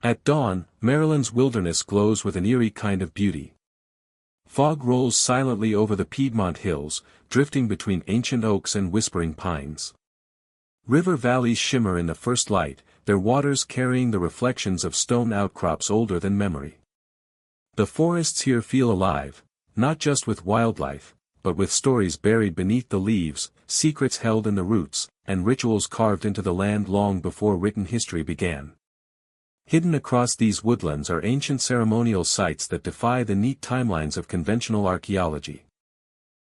At dawn, Maryland's wilderness glows with an eerie kind of beauty. Fog rolls silently over the Piedmont hills, drifting between ancient oaks and whispering pines. River valleys shimmer in the first light, their waters carrying the reflections of stone outcrops older than memory. The forests here feel alive, not just with wildlife, but with stories buried beneath the leaves, secrets held in the roots, and rituals carved into the land long before written history began. Hidden across these woodlands are ancient ceremonial sites that defy the neat timelines of conventional archaeology.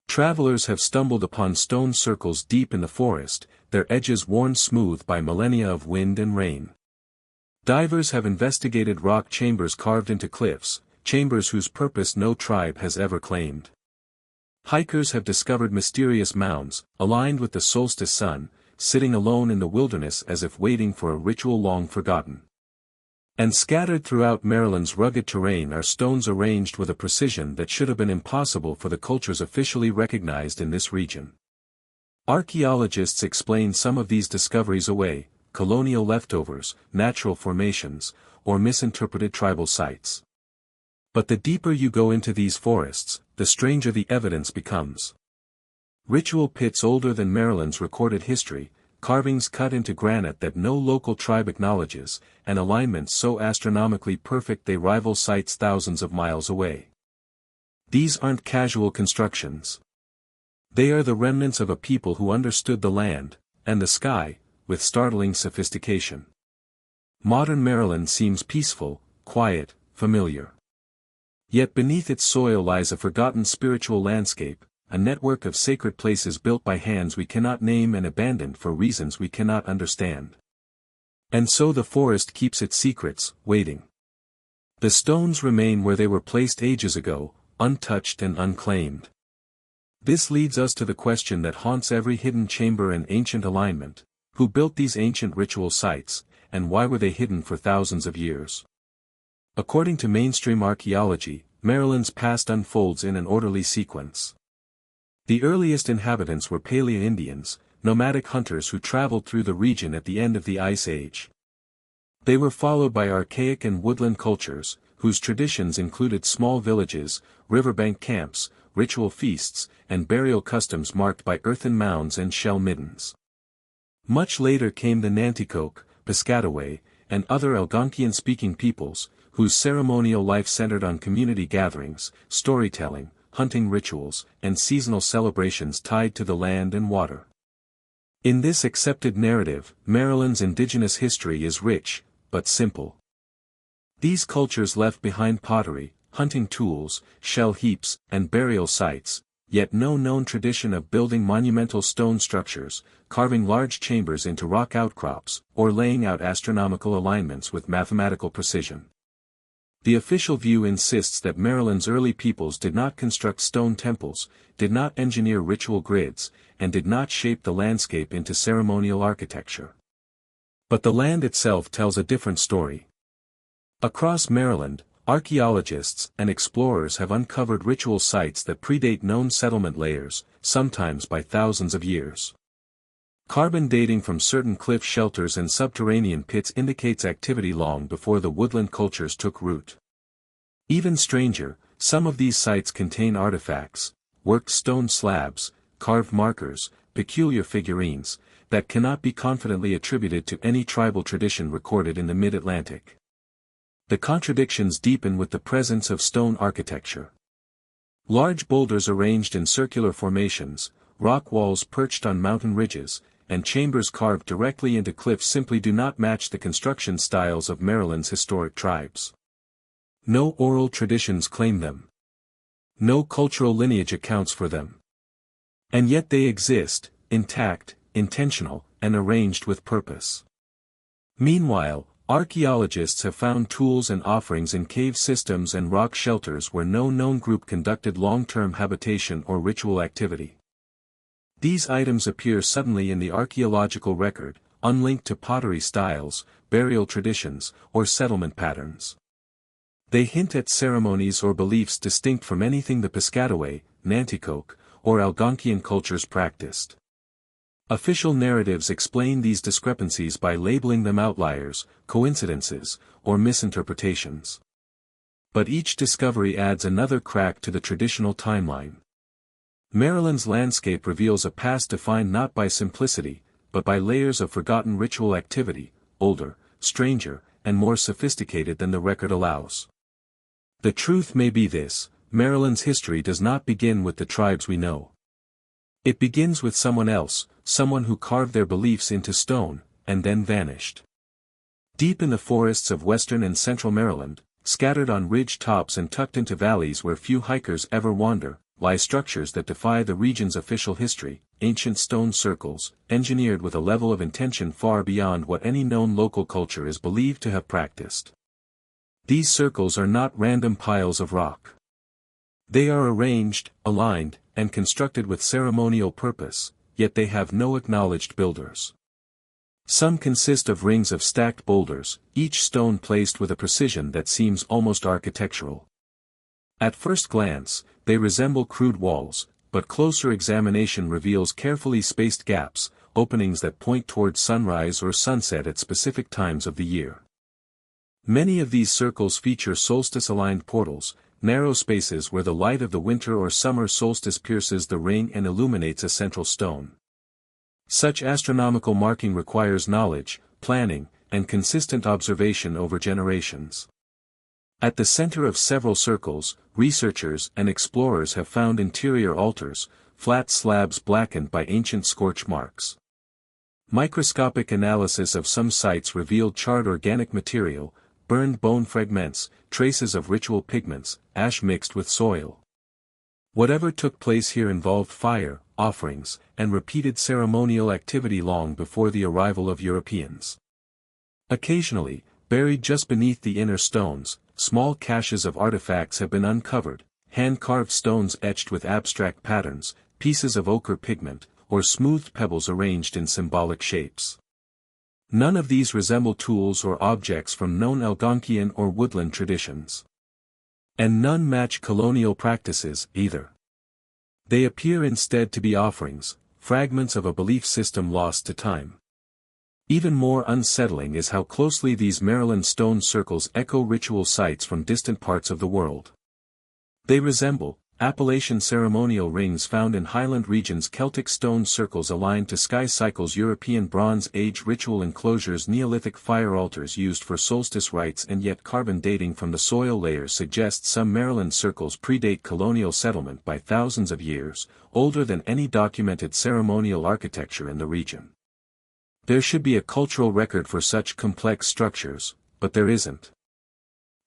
Travelers have stumbled upon stone circles deep in the forest, their edges worn smooth by millennia of wind and rain. Divers have investigated rock chambers carved into cliffs, chambers whose purpose no tribe has ever claimed. Hikers have discovered mysterious mounds, aligned with the solstice sun, sitting alone in the wilderness as if waiting for a ritual long forgotten. And scattered throughout Maryland's rugged terrain are stones arranged with a precision that should have been impossible for the cultures officially recognized in this region. Archaeologists explain some of these discoveries away: colonial leftovers, natural formations, or misinterpreted tribal sites. But the deeper you go into these forests, the stranger the evidence becomes. Ritual pits older than Maryland's recorded history, carvings cut into granite that no local tribe acknowledges, and alignments so astronomically perfect they rival sites thousands of miles away. These aren't casual constructions. They are the remnants of a people who understood the land, and the sky, with startling sophistication. Modern Maryland seems peaceful, quiet, familiar. Yet beneath its soil lies a forgotten spiritual landscape, a network of sacred places built by hands we cannot name and abandoned for reasons we cannot understand. And so the forest keeps its secrets, waiting. The stones remain where they were placed ages ago, untouched and unclaimed. This leads us to the question that haunts every hidden chamber and ancient alignment: who built these ancient ritual sites, and why were they hidden for thousands of years? According to mainstream archaeology, Maryland's past unfolds in an orderly sequence. The earliest inhabitants were Paleo-Indians, nomadic hunters who traveled through the region at the end of the Ice Age. They were followed by archaic and woodland cultures, whose traditions included small villages, riverbank camps, ritual feasts, and burial customs marked by earthen mounds and shell middens. Much later came the Nanticoke, Piscataway, and other Algonquian-speaking peoples, whose ceremonial life centered on community gatherings, storytelling, hunting rituals, and seasonal celebrations tied to the land and water. In this accepted narrative, Maryland's indigenous history is rich, but simple. These cultures left behind pottery, hunting tools, shell heaps, and burial sites, yet no known tradition of building monumental stone structures, carving large chambers into rock outcrops, or laying out astronomical alignments with mathematical precision. The official view insists that Maryland's early peoples did not construct stone temples, did not engineer ritual grids, and did not shape the landscape into ceremonial architecture. But the land itself tells a different story. Across Maryland, archaeologists and explorers have uncovered ritual sites that predate known settlement layers, sometimes by thousands of years. Carbon dating from certain cliff shelters and subterranean pits indicates activity long before the woodland cultures took root. Even stranger, some of these sites contain artifacts, worked stone slabs, carved markers, peculiar figurines, that cannot be confidently attributed to any tribal tradition recorded in the mid-Atlantic. The contradictions deepen with the presence of stone architecture. Large boulders arranged in circular formations, rock walls perched on mountain ridges, and chambers carved directly into cliffs simply do not match the construction styles of Maryland's historic tribes. No oral traditions claim them. No cultural lineage accounts for them. And yet they exist, intact, intentional, and arranged with purpose. Meanwhile, archaeologists have found tools and offerings in cave systems and rock shelters where no known group conducted long-term habitation or ritual activity. These items appear suddenly in the archaeological record, unlinked to pottery styles, burial traditions, or settlement patterns. They hint at ceremonies or beliefs distinct from anything the Piscataway, Nanticoke, or Algonquian cultures practiced. Official narratives explain these discrepancies by labeling them outliers, coincidences, or misinterpretations. But each discovery adds another crack to the traditional timeline. Maryland's landscape reveals a past defined not by simplicity, but by layers of forgotten ritual activity, older, stranger, and more sophisticated than the record allows. The truth may be this: Maryland's history does not begin with the tribes we know. It begins with someone else, someone who carved their beliefs into stone, and then vanished. Deep in the forests of western and central Maryland, scattered on ridge tops and tucked into valleys where few hikers ever wander, lie structures that defy the region's official history, ancient stone circles, engineered with a level of intention far beyond what any known local culture is believed to have practiced. These circles are not random piles of rock. They are arranged, aligned, and constructed with ceremonial purpose, yet they have no acknowledged builders. Some consist of rings of stacked boulders, each stone placed with a precision that seems almost architectural. At first glance, they resemble crude walls, but closer examination reveals carefully spaced gaps, openings that point toward sunrise or sunset at specific times of the year. Many of these circles feature solstice-aligned portals, narrow spaces where the light of the winter or summer solstice pierces the ring and illuminates a central stone. Such astronomical marking requires knowledge, planning, and consistent observation over generations. At the center of several circles, researchers and explorers have found interior altars, flat slabs blackened by ancient scorch marks. Microscopic analysis of some sites revealed charred organic material, burned bone fragments, traces of ritual pigments, ash mixed with soil. Whatever took place here involved fire, offerings, and repeated ceremonial activity long before the arrival of Europeans. Occasionally, buried just beneath the inner stones, small caches of artifacts have been uncovered, hand-carved stones etched with abstract patterns, pieces of ochre pigment, or smoothed pebbles arranged in symbolic shapes. None of these resemble tools or objects from known Algonquian or woodland traditions. And none match colonial practices, either. They appear instead to be offerings, fragments of a belief system lost to time. Even more unsettling is how closely these Maryland stone circles echo ritual sites from distant parts of the world. They resemble Appalachian ceremonial rings found in Highland regions, Celtic stone circles aligned to sky cycles, European Bronze Age ritual enclosures, Neolithic fire altars used for solstice rites, and yet carbon dating from the soil layers suggests some Maryland circles predate colonial settlement by thousands of years, older than any documented ceremonial architecture in the region. There should be a cultural record for such complex structures, but there isn't.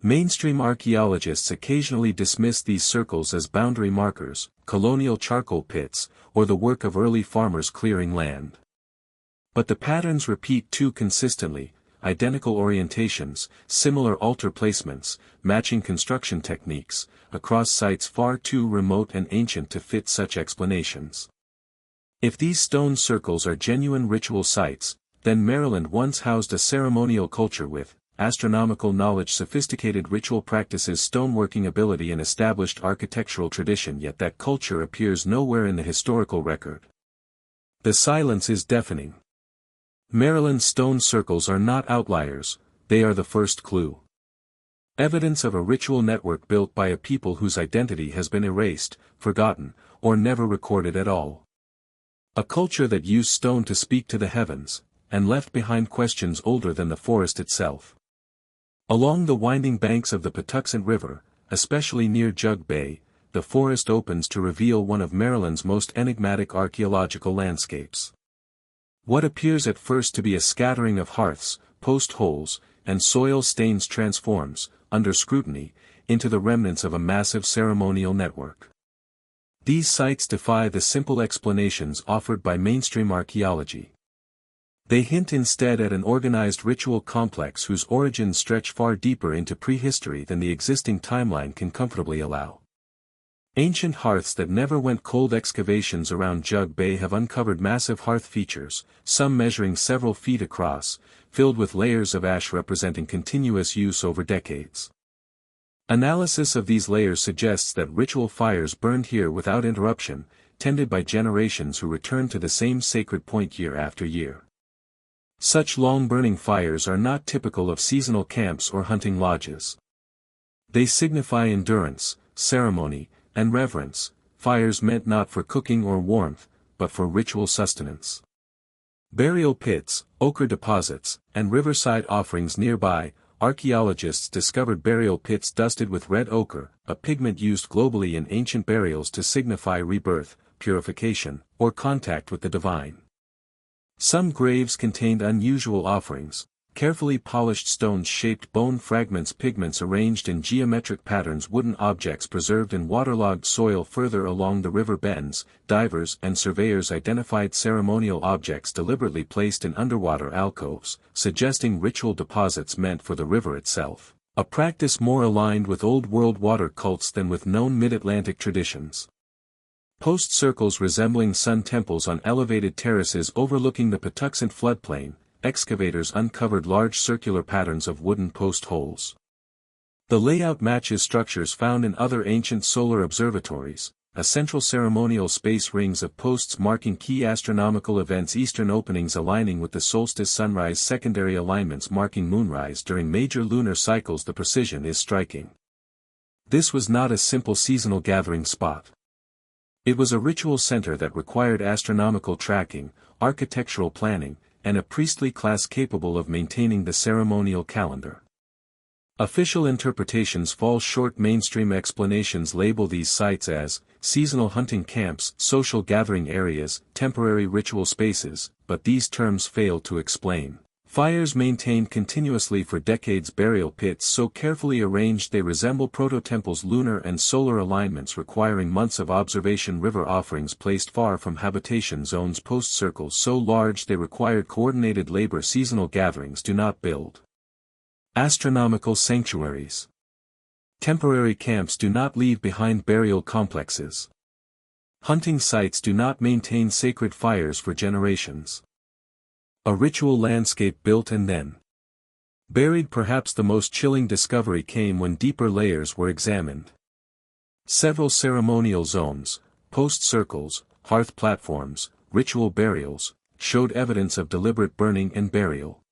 Mainstream archaeologists occasionally dismiss these circles as boundary markers, colonial charcoal pits, or the work of early farmers clearing land. But the patterns repeat too consistently: identical orientations, similar altar placements, matching construction techniques, across sites far too remote and ancient to fit such explanations. If these stone circles are genuine ritual sites, then Maryland once housed a ceremonial culture with astronomical knowledge, sophisticated ritual practices, stoneworking ability, and established architectural tradition, yet that culture appears nowhere in the historical record. The silence is deafening. Maryland's stone circles are not outliers, they are the first clue. Evidence of a ritual network built by a people whose identity has been erased, forgotten, or never recorded at all. A culture that used stone to speak to the heavens, and left behind questions older than the forest itself. Along the winding banks of the Patuxent River, especially near Jug Bay, the forest opens to reveal one of Maryland's most enigmatic archaeological landscapes. What appears at first to be a scattering of hearths, post holes, and soil stains transforms, under scrutiny, into the remnants of a massive ceremonial network. These sites defy the simple explanations offered by mainstream archaeology. They hint instead at an organized ritual complex whose origins stretch far deeper into prehistory than the existing timeline can comfortably allow. Ancient hearths that never went cold. Excavations around Jug Bay have uncovered massive hearth features, some measuring several feet across, filled with layers of ash representing continuous use over decades. Analysis of these layers suggests that ritual fires burned here without interruption, tended by generations who returned to the same sacred point year after year. Such long-burning fires are not typical of seasonal camps or hunting lodges. They signify endurance, ceremony, and reverence, fires meant not for cooking or warmth, but for ritual sustenance. Burial pits, ochre deposits, and riverside offerings nearby, archaeologists discovered burial pits dusted with red ochre, a pigment used globally in ancient burials to signify rebirth, purification, or contact with the divine. Some graves contained unusual offerings, carefully polished stones-shaped bone fragments, pigments arranged in geometric patterns, wooden objects preserved in waterlogged soil further along the river bends. Divers and surveyors identified ceremonial objects deliberately placed in underwater alcoves, suggesting ritual deposits meant for the river itself, a practice more aligned with Old World water cults than with known mid-Atlantic traditions. Post circles resembling sun temples on elevated terraces overlooking the Patuxent floodplain, excavators uncovered large circular patterns of wooden post holes. The layout matches structures found in other ancient solar observatories, a central ceremonial space, rings of posts marking key astronomical events, eastern openings aligning with the solstice sunrise, secondary alignments marking moonrise during major lunar cycles. The precision is striking. This was not a simple seasonal gathering spot. It was a ritual center that required astronomical tracking, architectural planning, and a priestly class capable of maintaining the ceremonial calendar. Official interpretations fall short. Mainstream explanations label these sites as seasonal hunting camps, social gathering areas, temporary ritual spaces, but these terms fail to explain fires maintained continuously for decades, burial pits so carefully arranged they resemble proto-temples, lunar and solar alignments requiring months of observation, river offerings placed far from habitation zones, post circles so large they required coordinated labor. Seasonal gatherings do not build astronomical sanctuaries. Temporary camps do not leave behind burial complexes. Hunting sites do not maintain sacred fires for generations. A ritual landscape built and then buried. Perhaps the most chilling discovery came when deeper layers were examined. Several ceremonial zones, post circles, hearth platforms, ritual burials, showed evidence of deliberate burning and burial.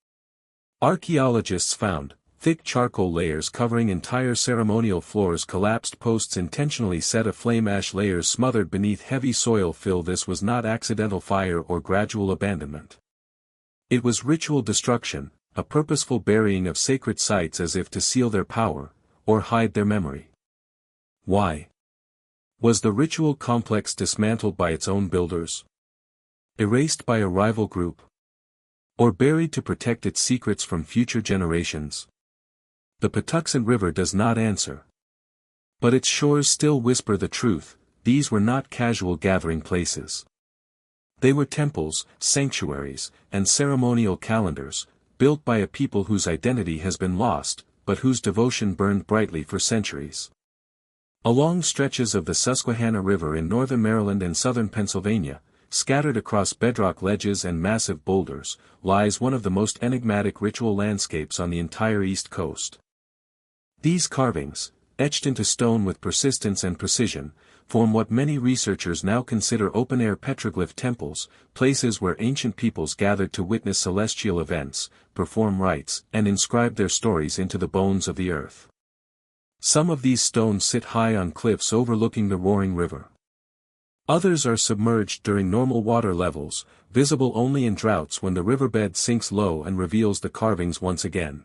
Archaeologists found thick charcoal layers covering entire ceremonial floors, collapsed posts intentionally set aflame, ash layers smothered beneath heavy soil fill. This was not accidental fire or gradual abandonment. It was ritual destruction, a purposeful burying of sacred sites as if to seal their power, or hide their memory. Why? Was the ritual complex dismantled by its own builders? Erased by a rival group? Or buried to protect its secrets from future generations? The Patuxent River does not answer. But its shores still whisper the truth: these were not casual gathering places. They were temples, sanctuaries, and ceremonial calendars, built by a people whose identity has been lost, but whose devotion burned brightly for centuries. Along stretches of the Susquehanna River in northern Maryland and southern Pennsylvania, scattered across bedrock ledges and massive boulders, lies one of the most enigmatic ritual landscapes on the entire East Coast. These carvings, etched into stone with persistence and precision, form what many researchers now consider open-air petroglyph temples, places where ancient peoples gathered to witness celestial events, perform rites, and inscribe their stories into the bones of the earth. Some of these stones sit high on cliffs overlooking the roaring river. Others are submerged during normal water levels, visible only in droughts when the riverbed sinks low and reveals the carvings once again.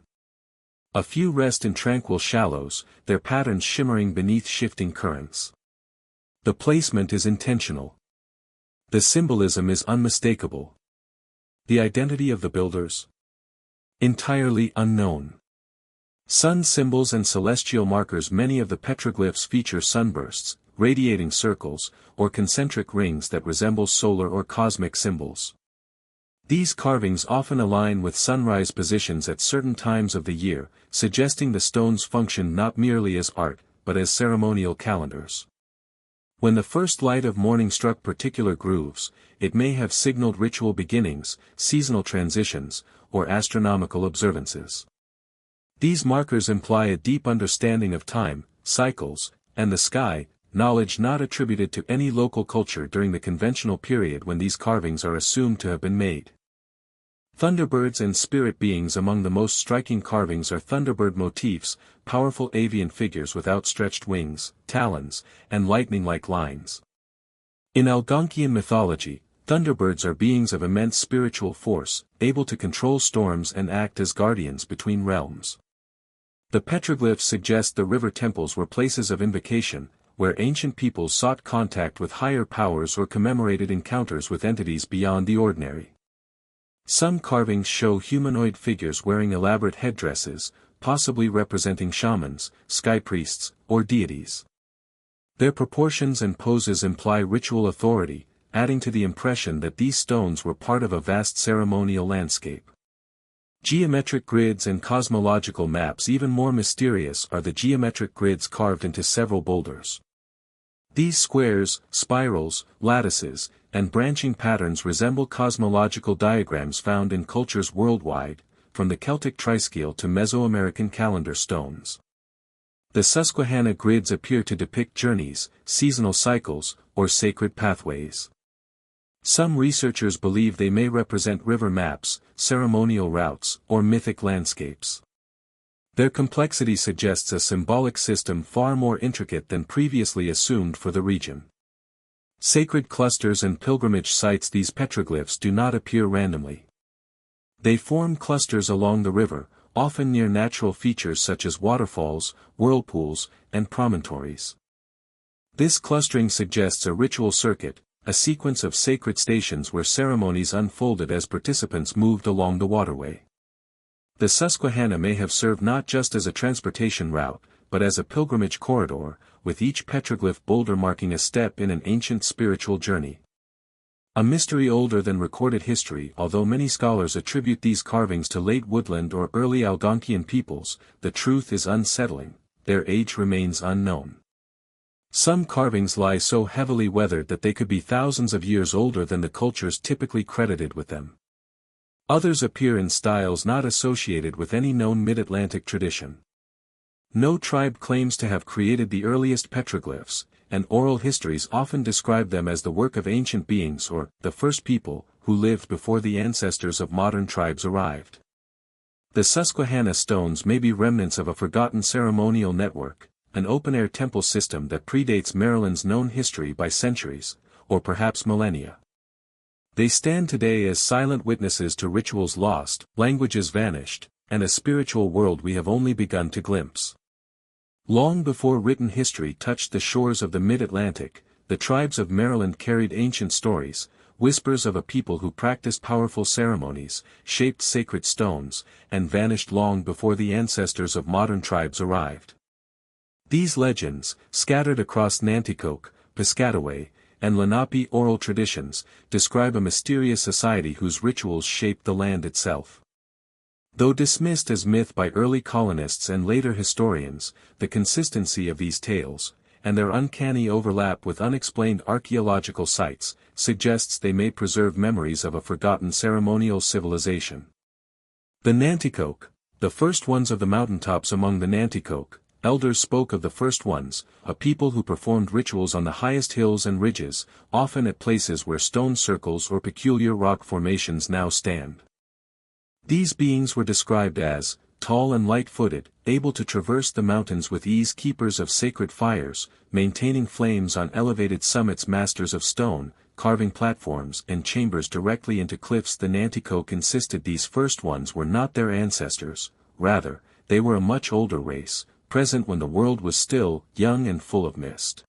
A few rest in tranquil shallows, their patterns shimmering beneath shifting currents. The placement is intentional. The symbolism is unmistakable. The identity of the builders? Entirely unknown. Sun symbols and celestial markers. Many of the petroglyphs feature sunbursts, radiating circles, or concentric rings that resemble solar or cosmic symbols. These carvings often align with sunrise positions at certain times of the year, suggesting the stones function not merely as art, but as ceremonial calendars. When the first light of morning struck particular grooves, it may have signaled ritual beginnings, seasonal transitions, or astronomical observances. These markers imply a deep understanding of time, cycles, and the sky, knowledge not attributed to any local culture during the conventional period when these carvings are assumed to have been made. Thunderbirds and spirit beings. Among the most striking carvings are thunderbird motifs, powerful avian figures with outstretched wings, talons, and lightning-like lines. In Algonquian mythology, thunderbirds are beings of immense spiritual force, able to control storms and act as guardians between realms. The petroglyphs suggest the river temples were places of invocation, where ancient peoples sought contact with higher powers or commemorated encounters with entities beyond the ordinary. Some carvings show humanoid figures wearing elaborate headdresses, possibly representing shamans, sky priests, or deities. Their proportions and poses imply ritual authority, adding to the impression that these stones were part of a vast ceremonial landscape. Geometric grids and cosmological maps. Even more mysterious are the geometric grids carved into several boulders. These squares, spirals, lattices, and branching patterns resemble cosmological diagrams found in cultures worldwide, from the Celtic triskele to Mesoamerican calendar stones. The Susquehanna grids appear to depict journeys, seasonal cycles, or sacred pathways. Some researchers believe they may represent river maps, ceremonial routes, or mythic landscapes. Their complexity suggests a symbolic system far more intricate than previously assumed for the region. Sacred clusters and pilgrimage sites. These petroglyphs do not appear randomly. They form clusters along the river, often near natural features such as waterfalls, whirlpools, and promontories. This clustering suggests a ritual circuit, a sequence of sacred stations where ceremonies unfolded as participants moved along the waterway. The Susquehanna may have served not just as a transportation route, but as a pilgrimage corridor, with each petroglyph boulder marking a step in an ancient spiritual journey. A mystery older than recorded history. Although many scholars attribute these carvings to late woodland or early Algonquian peoples, the truth is unsettling: their age remains unknown. Some carvings lie so heavily weathered that they could be thousands of years older than the cultures typically credited with them. Others appear in styles not associated with any known mid-Atlantic tradition. No tribe claims to have created the earliest petroglyphs, and oral histories often describe them as the work of ancient beings or the first people who lived before the ancestors of modern tribes arrived. The Susquehanna stones may be remnants of a forgotten ceremonial network, an open-air temple system that predates Maryland's known history by centuries, or perhaps millennia. They stand today as silent witnesses to rituals lost, languages vanished, and a spiritual world we have only begun to glimpse. Long before written history touched the shores of the mid-Atlantic, the tribes of Maryland carried ancient stories, whispers of a people who practiced powerful ceremonies, shaped sacred stones, and vanished long before the ancestors of modern tribes arrived. These legends, scattered across Nanticoke, Piscataway, and Lenape oral traditions, describe a mysterious society whose rituals shaped the land itself. Though dismissed as myth by early colonists and later historians, the consistency of these tales, and their uncanny overlap with unexplained archaeological sites, suggests they may preserve memories of a forgotten ceremonial civilization. The Nanticoke, the first ones of the mountaintops. Among the Nanticoke, elders spoke of the first ones, a people who performed rituals on the highest hills and ridges, often at places where stone circles or peculiar rock formations now stand. These beings were described as tall and light-footed, able to traverse the mountains with ease, keepers of sacred fires, maintaining flames on elevated summits, masters of stone, carving platforms and chambers directly into cliffs. The Nanticoke insisted these first ones were not their ancestors, rather, they were a much older race, present when the world was still young and full of mist.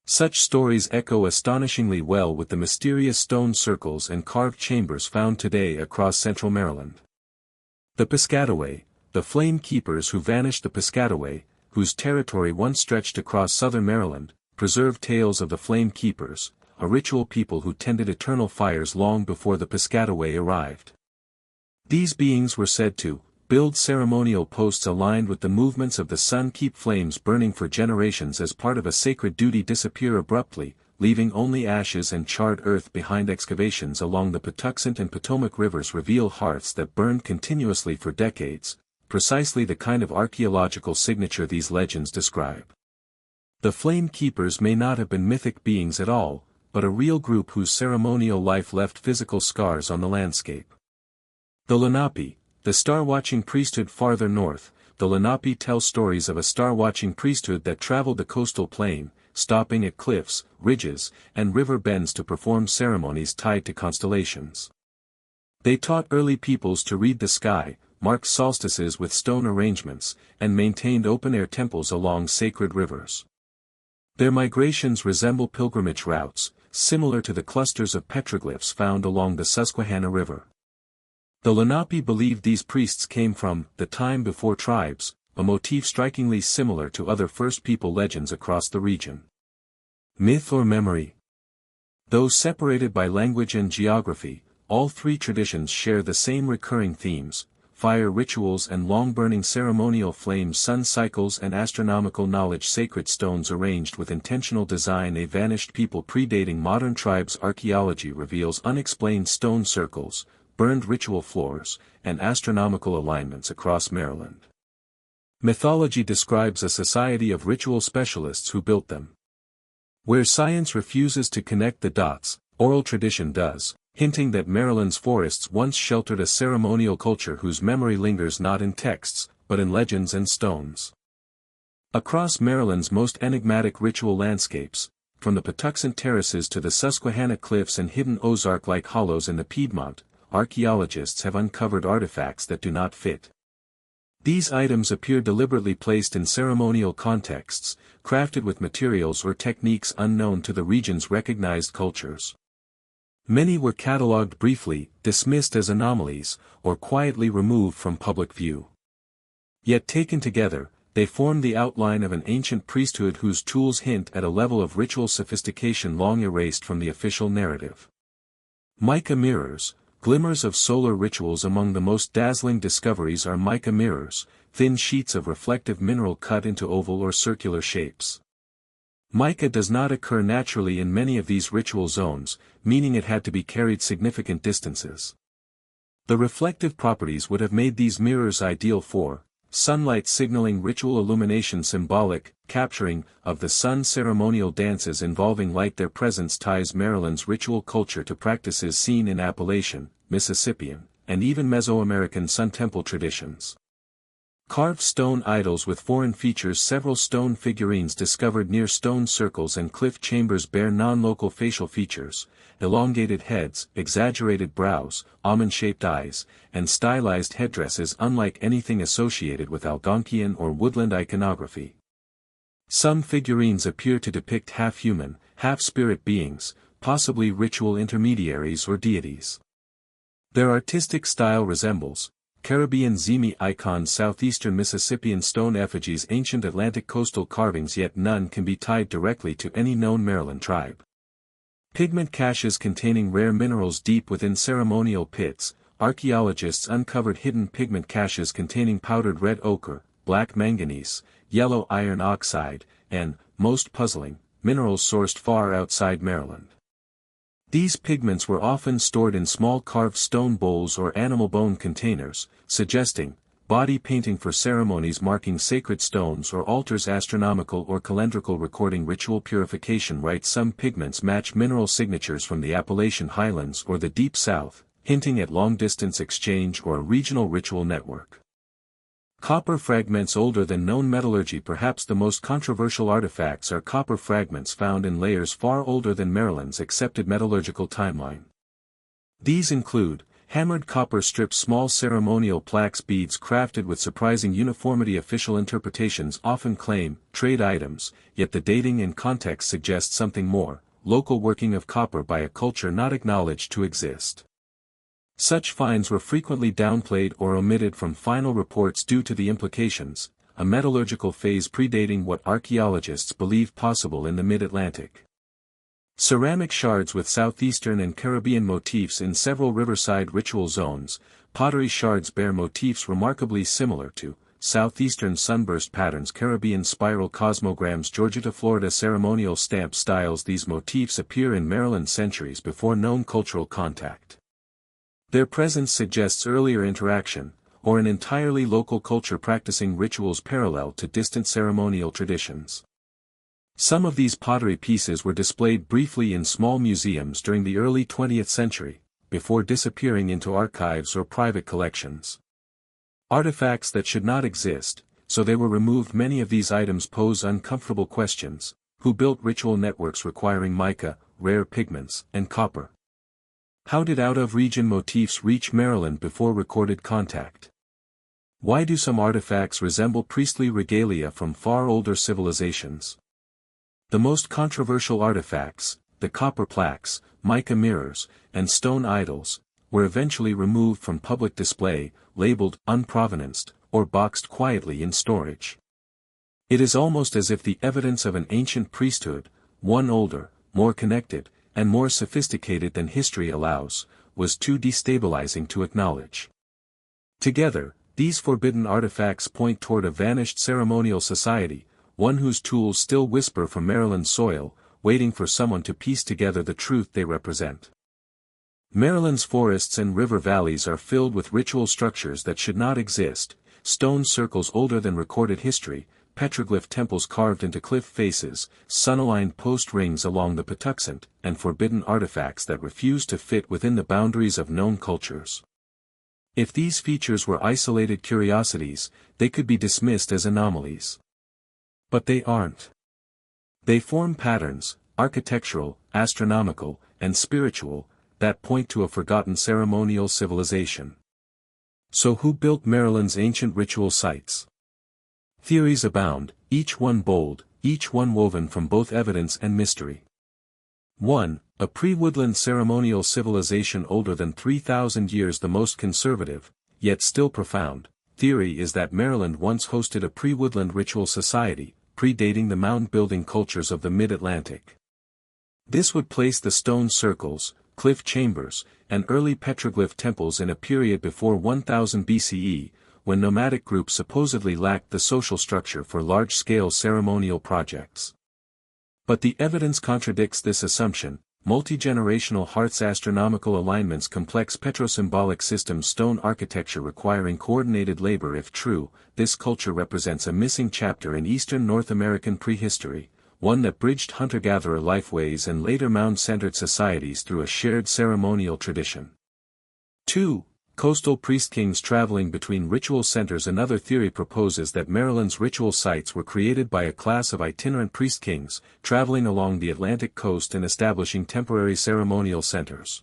Such stories echo astonishingly well with the mysterious stone circles and carved chambers found today across central Maryland. The Piscataway, the flame keepers who vanished. The Piscataway, whose territory once stretched across southern Maryland, preserve tales of the flame keepers, a ritual people who tended eternal fires long before the Piscataway arrived. These beings were said to build ceremonial posts aligned with the movements of the sun, keep flames burning for generations as part of a sacred duty, disappear abruptly, leaving only ashes and charred earth behind. Excavations along the Patuxent and Potomac rivers reveal hearths that burned continuously for decades, precisely the kind of archaeological signature these legends describe. The Flame Keepers may not have been mythic beings at all, but a real group whose ceremonial life left physical scars on the landscape. The Lenape, the star-watching priesthood farther north. The Lenape tell stories of a star-watching priesthood that traveled the coastal plain, stopping at cliffs, ridges, and river bends to perform ceremonies tied to constellations. They taught early peoples to read the sky, marked solstices with stone arrangements, and maintained open-air temples along sacred rivers. Their migrations resemble pilgrimage routes, similar to the clusters of petroglyphs found along the Susquehanna River. The Lenape believed these priests came from the time before tribes, a motif strikingly similar to other First People legends across the region. Myth or memory? Though separated by language and geography, all three traditions share the same recurring themes: fire rituals and long-burning ceremonial flames, sun cycles and astronomical knowledge, sacred stones arranged with intentional design. A vanished people predating modern tribes. Archaeology reveals unexplained stone circles, burned ritual floors, and astronomical alignments across Maryland. Mythology describes a society of ritual specialists who built them. Where science refuses to connect the dots, oral tradition does, hinting that Maryland's forests once sheltered a ceremonial culture whose memory lingers not in texts, but in legends and stones. Across Maryland's most enigmatic ritual landscapes, from the Patuxent Terraces to the Susquehanna Cliffs and hidden Ozark-like hollows in the Piedmont, archaeologists have uncovered artifacts that do not fit. These items appear deliberately placed in ceremonial contexts, crafted with materials or techniques unknown to the region's recognized cultures. Many were catalogued briefly, dismissed as anomalies, or quietly removed from public view. Yet taken together, they form the outline of an ancient priesthood whose tools hint at a level of ritual sophistication long erased from the official narrative. Mica mirrors. Glimmers of solar rituals. Among the most dazzling discoveries are mica mirrors, thin sheets of reflective mineral cut into oval or circular shapes. Mica does not occur naturally in many of these ritual zones, meaning it had to be carried significant distances. The reflective properties would have made these mirrors ideal for sunlight signaling ritual illumination, symbolic capturing of the sun, ceremonial dances involving light. Their presence ties Maryland's ritual culture to practices seen in Appalachian, Mississippian, and even Mesoamerican Sun Temple traditions. Carved stone idols with foreign features. Several stone figurines discovered near stone circles and cliff chambers bear non-local facial features, elongated heads, exaggerated brows, almond-shaped eyes, and stylized headdresses unlike anything associated with Algonquian or woodland iconography. Some figurines appear to depict half-human, half-spirit beings, possibly ritual intermediaries or deities. Their artistic style resembles Caribbean Zimi icons, southeastern Mississippian stone effigies, ancient Atlantic coastal carvings, yet none can be tied directly to any known Maryland tribe. Pigment caches containing rare minerals deep within ceremonial pits. Archaeologists uncovered hidden pigment caches containing powdered red ochre, black manganese, yellow iron oxide, and, most puzzling, minerals sourced far outside Maryland. These pigments were often stored in small carved stone bowls or animal bone containers, suggesting body painting for ceremonies marking sacred stones or altars, astronomical or calendrical recording ritual purification rites. Some pigments match mineral signatures from the Appalachian Highlands or the Deep South, hinting at long-distance exchange or a regional ritual network. Copper fragments older than known metallurgy. Perhaps the most controversial artifacts are copper fragments found in layers far older than Maryland's accepted metallurgical timeline. These include hammered copper strips, small ceremonial plaques, beads crafted with surprising uniformity. Official interpretations often claim trade items, yet the dating and context suggest something more: local working of copper by a culture not acknowledged to exist. Such finds were frequently downplayed or omitted from final reports due to the implications, a metallurgical phase predating what archaeologists believe possible in the mid-Atlantic. Ceramic shards with southeastern and Caribbean motifs in several riverside ritual zones. Pottery shards bear motifs remarkably similar to southeastern sunburst patterns, Caribbean spiral cosmograms, Georgia to Florida ceremonial stamp styles. These motifs appear in Maryland centuries before known cultural contact. Their presence suggests earlier interaction, or an entirely local culture practicing rituals parallel to distant ceremonial traditions. Some of these pottery pieces were displayed briefly in small museums during the early 20th century, before disappearing into archives or private collections. Artifacts that should not exist, so they were removed. Many of these items pose uncomfortable questions. Who built ritual networks requiring mica, rare pigments, and copper? How did out-of-region motifs reach Maryland before recorded contact? Why do some artifacts resemble priestly regalia from far older civilizations? The most controversial artifacts, the copper plaques, mica mirrors, and stone idols, were eventually removed from public display, labeled unprovenanced, or boxed quietly in storage. It is almost as if the evidence of an ancient priesthood, one older, more connected, and more sophisticated than history allows, was too destabilizing to acknowledge. Together, these forbidden artifacts point toward a vanished ceremonial society, one whose tools still whisper from Maryland soil, waiting for someone to piece together the truth they represent. Maryland's forests and river valleys are filled with ritual structures that should not exist, stone circles older than recorded history, petroglyph temples carved into cliff faces, sun-aligned post rings along the Patuxent, and forbidden artifacts that refuse to fit within the boundaries of known cultures. If these features were isolated curiosities, they could be dismissed as anomalies. But they aren't. They form patterns, architectural, astronomical, and spiritual, that point to a forgotten ceremonial civilization. So who built Maryland's ancient ritual sites? Theories abound, each one bold, each one woven from both evidence and mystery. 1. A pre-woodland ceremonial civilization older than 3,000 years. The most conservative, yet still profound, theory is that Maryland once hosted a pre-woodland ritual society, predating the mound-building cultures of the mid-Atlantic. This would place the stone circles, cliff chambers, and early petroglyph temples in a period before 1000 BCE, when nomadic groups supposedly lacked the social structure for large-scale ceremonial projects. But the evidence contradicts this assumption. Multi-generational hearths, astronomical alignments, complex petrosymbolic systems, stone architecture requiring coordinated labor. If true, this culture represents a missing chapter in Eastern North American prehistory, one that bridged hunter-gatherer lifeways and later mound-centered societies through a shared ceremonial tradition. 2. Coastal priest-kings traveling between ritual centers. Another theory proposes that Maryland's ritual sites were created by a class of itinerant priest-kings, traveling along the Atlantic coast and establishing temporary ceremonial centers.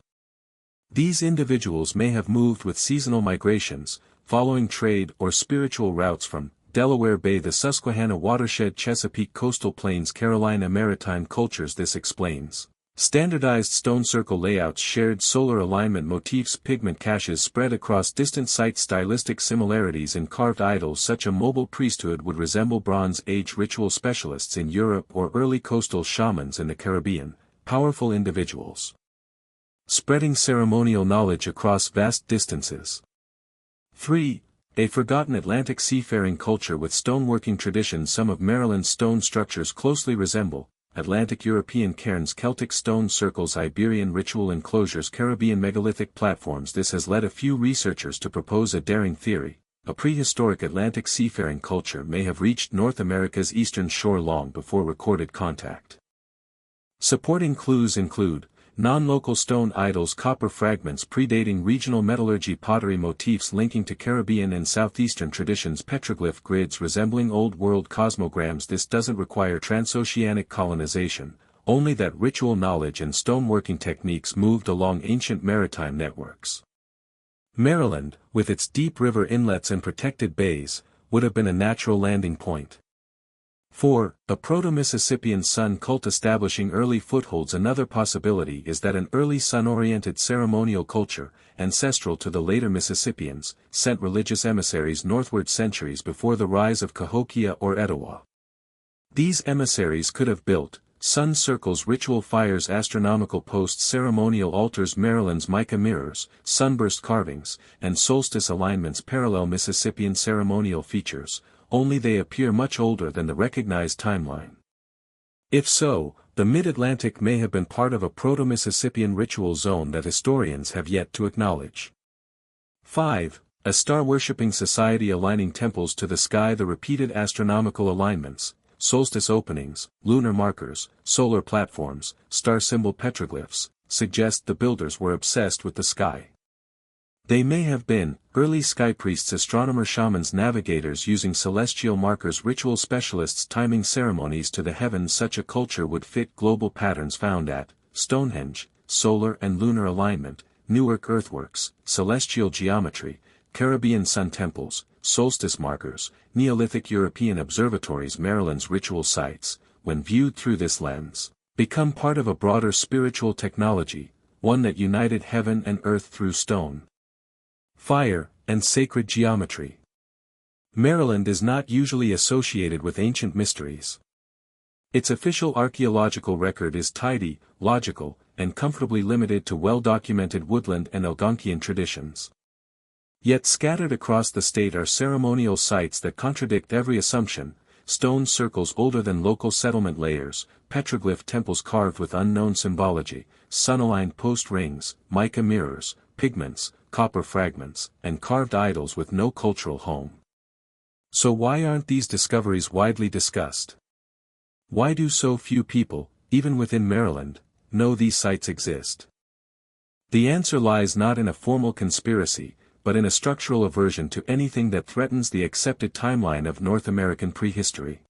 These individuals may have moved with seasonal migrations, following trade or spiritual routes from Delaware Bay, the Susquehanna watershed, Chesapeake coastal plains, Carolina maritime cultures. This explains standardized stone circle layouts, shared solar alignment motifs, pigment caches spread across distant sites, stylistic similarities in carved idols. Such a mobile priesthood would resemble Bronze Age ritual specialists in Europe or early coastal shamans in the Caribbean, powerful individuals spreading ceremonial knowledge across vast distances. 3. A forgotten Atlantic seafaring culture with stoneworking traditions. Some of Maryland's stone structures closely resemble Atlantic European cairns, Celtic stone circles, Iberian ritual enclosures, Caribbean megalithic platforms. This has led a few researchers to propose a daring theory. A prehistoric Atlantic seafaring culture may have reached North America's eastern shore long before recorded contact. Supporting clues include non-local stone idols, copper fragments predating regional metallurgy, pottery motifs linking to Caribbean and southeastern traditions, petroglyph grids resembling Old World cosmograms. This doesn't require transoceanic colonization, only that ritual knowledge and stoneworking techniques moved along ancient maritime networks. Maryland, with its deep river inlets and protected bays, would have been a natural landing point. 4. A proto-Mississippian sun cult establishing early footholds. Another possibility is that an early sun-oriented ceremonial culture, ancestral to the later Mississippians, sent religious emissaries northward centuries before the rise of Cahokia or Etowah. These emissaries could have built sun circles, ritual fires, astronomical posts, ceremonial altars. Maryland's mica mirrors, sunburst carvings, and solstice alignments parallel Mississippian ceremonial features, only they appear much older than the recognized timeline. If so, the Mid-Atlantic may have been part of a proto-Mississippian ritual zone that historians have yet to acknowledge. 5. A star-worshipping society aligning temples to the sky. The repeated astronomical alignments, solstice openings, lunar markers, solar platforms, star symbol petroglyphs, suggest the builders were obsessed with the sky. They may have been early sky priests, astronomers, shamans, navigators using celestial markers, ritual specialists timing ceremonies to the heavens. Such a culture would fit global patterns found at Stonehenge, solar and lunar alignment, Newark earthworks, celestial geometry, Caribbean sun temples, solstice markers, Neolithic European observatories. Maryland's ritual sites, when viewed through this lens, become part of a broader spiritual technology, one that united heaven and earth through stone, fire, and sacred geometry. Maryland is not usually associated with ancient mysteries. Its official archaeological record is tidy, logical, and comfortably limited to well-documented woodland and Algonquian traditions. Yet scattered across the state are ceremonial sites that contradict every assumption: stone circles older than local settlement layers, petroglyph temples carved with unknown symbology, sun-aligned post rings, mica mirrors, pigments, copper fragments, and carved idols with no cultural home. So why aren't these discoveries widely discussed? Why do so few people, even within Maryland, know these sites exist? The answer lies not in a formal conspiracy, but in a structural aversion to anything that threatens the accepted timeline of North American prehistory.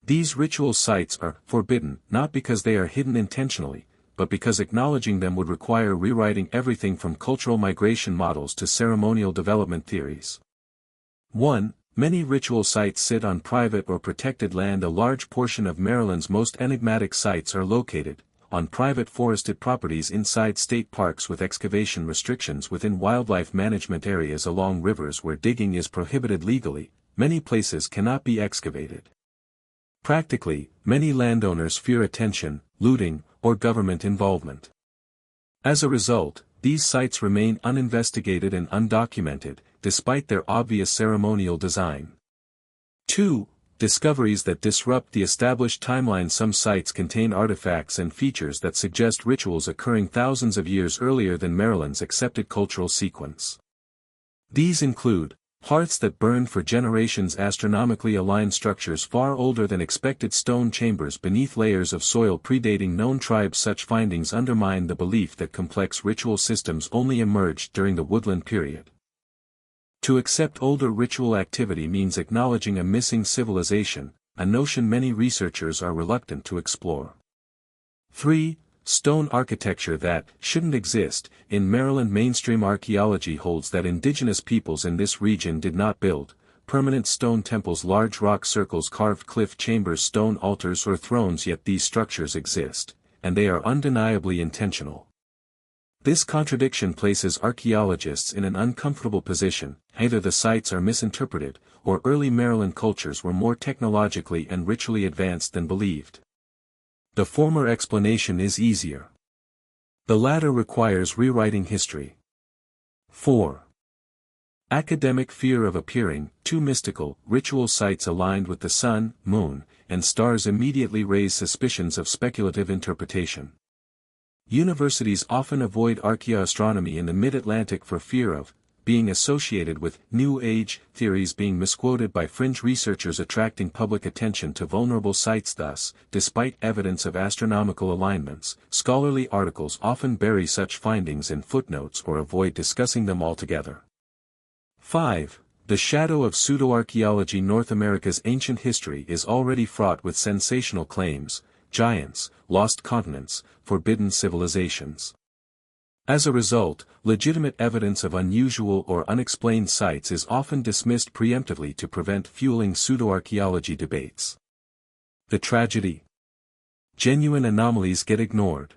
These ritual sites are forbidden not because they are hidden intentionally, but because acknowledging them would require rewriting everything from cultural migration models to ceremonial development theories. 1. Many ritual sites sit on private or protected land. A large portion of Maryland's most enigmatic sites are located on private forested properties inside state parks with excavation restrictions within wildlife management areas along rivers where digging is prohibited legally. Many places cannot be excavated. Practically, many landowners fear attention, looting, or government involvement. As a result, these sites remain uninvestigated and undocumented, despite their obvious ceremonial design. 2. Discoveries that disrupt the established timeline. Some sites contain artifacts and features that suggest rituals occurring thousands of years earlier than Maryland's accepted cultural sequence. These include hearths that burned for generations, astronomically aligned structures far older than expected, stone chambers beneath layers of soil predating known tribes. Such findings undermine the belief that complex ritual systems only emerged during the woodland period. To accept older ritual activity means acknowledging a missing civilization, a notion many researchers are reluctant to explore. 3. Stone architecture that shouldn't exist. In Maryland, mainstream archaeology holds that indigenous peoples in this region did not build permanent stone temples, large rock circles, carved cliff chambers, stone altars, or thrones, yet these structures exist, and they are undeniably intentional. This contradiction places archaeologists in an uncomfortable position: either the sites are misinterpreted, or early Maryland cultures were more technologically and ritually advanced than believed. The former explanation is easier. The latter requires rewriting history. 4. Academic fear of appearing too mystical. Ritual sites aligned with the sun, moon, and stars immediately raise suspicions of speculative interpretation. Universities often avoid archaeoastronomy in the mid-Atlantic for fear of being associated with New Age theories, being misquoted by fringe researchers, attracting public attention to vulnerable sites. Thus, despite evidence of astronomical alignments, scholarly articles often bury such findings in footnotes or avoid discussing them altogether. 5. The shadow of pseudoarchaeology. North America's ancient history is already fraught with sensational claims: giants, lost continents, forbidden civilizations. As a result, legitimate evidence of unusual or unexplained sites is often dismissed preemptively to prevent fueling pseudoarchaeology debates. The tragedy: genuine anomalies get ignored.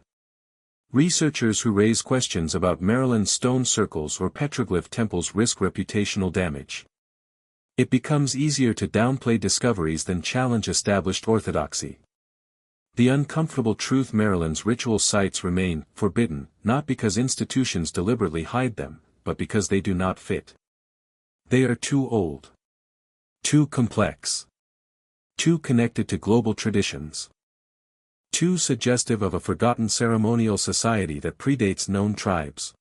Researchers who raise questions about Maryland's stone circles or petroglyph temples risk reputational damage. It becomes easier to downplay discoveries than challenge established orthodoxy. The uncomfortable truth: Maryland's ritual sites remain forbidden, not because institutions deliberately hide them, but because they do not fit. They are too old, too complex, too connected to global traditions, too suggestive of a forgotten ceremonial society that predates known tribes.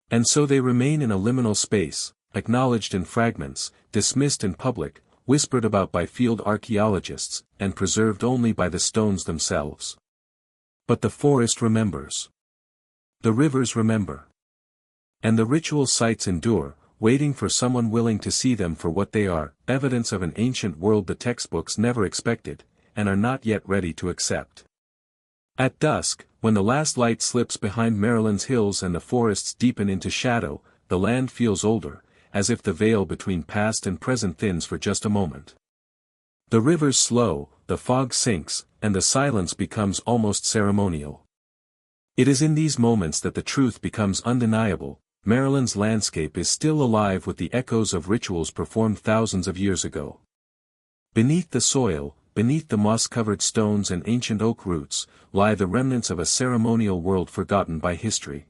And so they remain in a liminal space, acknowledged in fragments, dismissed in public, whispered about by field archaeologists, and preserved only by the stones themselves. But the forest remembers. The rivers remember. And the ritual sites endure, waiting for someone willing to see them for what they are, evidence of an ancient world the textbooks never expected, and are not yet ready to accept. At dusk, when the last light slips behind Maryland's hills and the forests deepen into shadow, the land feels older, as if the veil between past and present thins for just a moment. The rivers slow, the fog sinks, and the silence becomes almost ceremonial. It is in these moments that the truth becomes undeniable. Maryland's landscape is still alive with the echoes of rituals performed thousands of years ago. Beneath the soil, beneath the moss-covered stones and ancient oak roots, lie the remnants of a ceremonial world forgotten by history.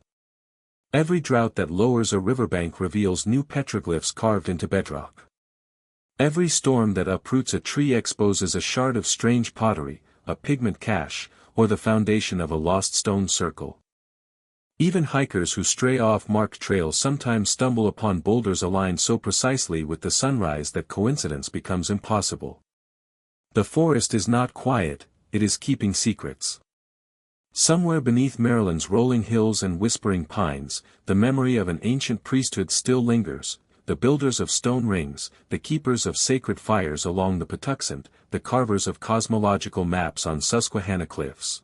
Every drought that lowers a riverbank reveals new petroglyphs carved into bedrock. Every storm that uproots a tree exposes a shard of strange pottery, a pigment cache, or the foundation of a lost stone circle. Even hikers who stray off marked trails sometimes stumble upon boulders aligned so precisely with the sunrise that coincidence becomes impossible. The forest is not quiet, it is keeping secrets. Somewhere beneath Maryland's rolling hills and whispering pines, the memory of an ancient priesthood still lingers, the builders of stone rings, the keepers of sacred fires along the Patuxent, the carvers of cosmological maps on Susquehanna cliffs.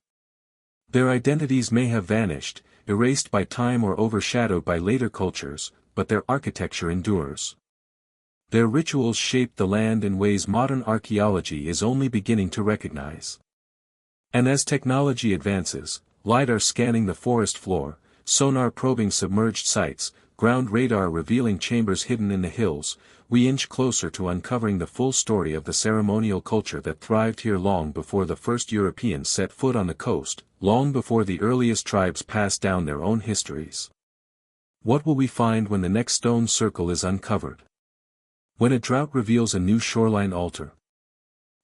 Their identities may have vanished, erased by time or overshadowed by later cultures, but their architecture endures. Their rituals shaped the land in ways modern archaeology is only beginning to recognize. And as technology advances, lidar scanning the forest floor, sonar probing submerged sites, ground radar revealing chambers hidden in the hills, we inch closer to uncovering the full story of the ceremonial culture that thrived here long before the first Europeans set foot on the coast, long before the earliest tribes passed down their own histories. What will we find when the next stone circle is uncovered? When a drought reveals a new shoreline altar?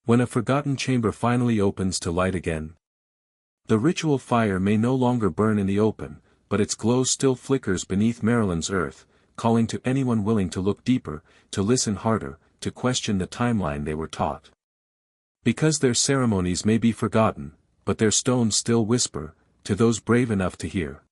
When a forgotten chamber finally opens to light again? The ritual fire may no longer burn in the open, but its glow still flickers beneath Maryland's earth, calling to anyone willing to look deeper, to listen harder, to question the timeline they were taught. Because their ceremonies may be forgotten, but their stones still whisper, to those brave enough to hear.